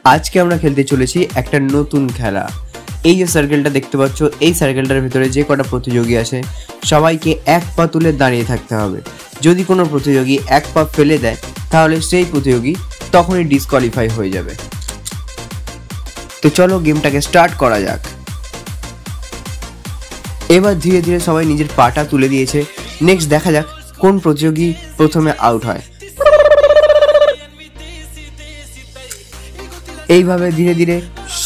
আজকে আমরা খেলতে চলেছি একটা নতুন খেলা। এই যে সার্কেলটা দেখতে পাচ্ছ, এই সার্কেলটার ভিতরে যে কটা প্রতিযোগী আছে সবাইকে এক পা তুলে দাঁড়িয়ে থাকতে হবে। যদি কোনো প্রতিযোগী এক পা ফেলে দেয় তাহলে সেই প্রতিযোগী তখনই ডিসকোয়ালিফাই হয়ে যাবে। তো চলো গেমটাকে স্টার্ট করা যাক। এবার ধীরে ধীরে সবাই নিজের পাটা তুলে দিয়েছে। নেক্সট দেখা যাক কোন প্রতিযোগী প্রথমে আউট হয়। এইভাবে ধীরে ধীরে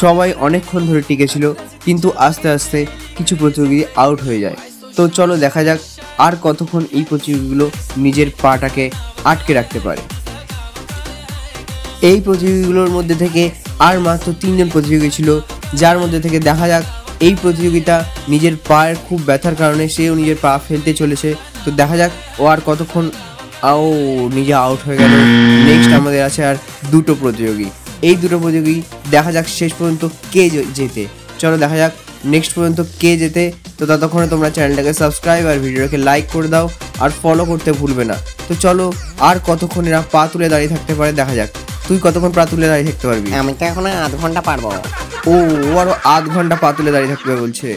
সবাই অনেকক্ষণ ধরে টিকেছিল, কিন্তু আস্তে আস্তে কিছু প্রতিযোগী আউট হয়ে যায়। তো চলো দেখা যাক আর কতক্ষণ এই প্রতিযোগীগুলো নিজের পাটাকে আটকে রাখতে পারে। এই প্রতিযোগীগুলোর মধ্যে থেকে আর মাত্র 3 জন প্রতিযোগী ছিল, যার মধ্যে থেকে দেখা যাক এই প্রতিযোগিতা নিজের পায়ের খুব ব্যথার কারণে সেও নিজের পা ফেলতে চলেছে। তো দেখা যাক ও আর কতক্ষণ নিজে আউট হয়ে গেল। নেক্সট আমাদের আছে আর দুটো প্রতিযোগী। এই দুটো প্রতিযোগী দেখা যাক শেষ পর্যন্ত কে জেতে। চলো দেখা যাক নেক্সট পর্যন্ত কে জেতে। তো ততক্ষণে তোমরা চ্যানেলটাকে সাবস্ক্রাইব আর ভিডিওটাকে লাইক করে দাও আর ফলো করতে ভুলবে না। তো চলো আর কতক্ষণ এরা পা তুলে দাঁড়িয়ে থাকতে পারে দেখা যাক। তুই কতক্ষণ পা তুলে দাঁড়িয়ে থাকতে পারবি? আমি তো এখন আধ ঘন্টা পারবো। ও আরো আধ ঘন্টা পা তুলে দাঁড়িয়ে থাকতে বলছে।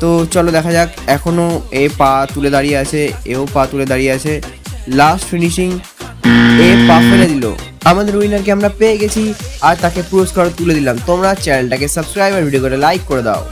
তো চলো দেখা যাক, এখনো এ পা তুলে দাঁড়িয়ে আছে, এও পা তুলে দাঁড়িয়ে আছে। লাস্ট ফিনিশিং, এ পা ফেলে দিল। আমাদের উইনারকে আমরা পেয়ে গেছি আর তাকে পুরস্কার তুলে দিলাম। তোমরা চ্যানেলটাকে সাবস্ক্রাইব আর ভিডিও করে লাইক করে দাও।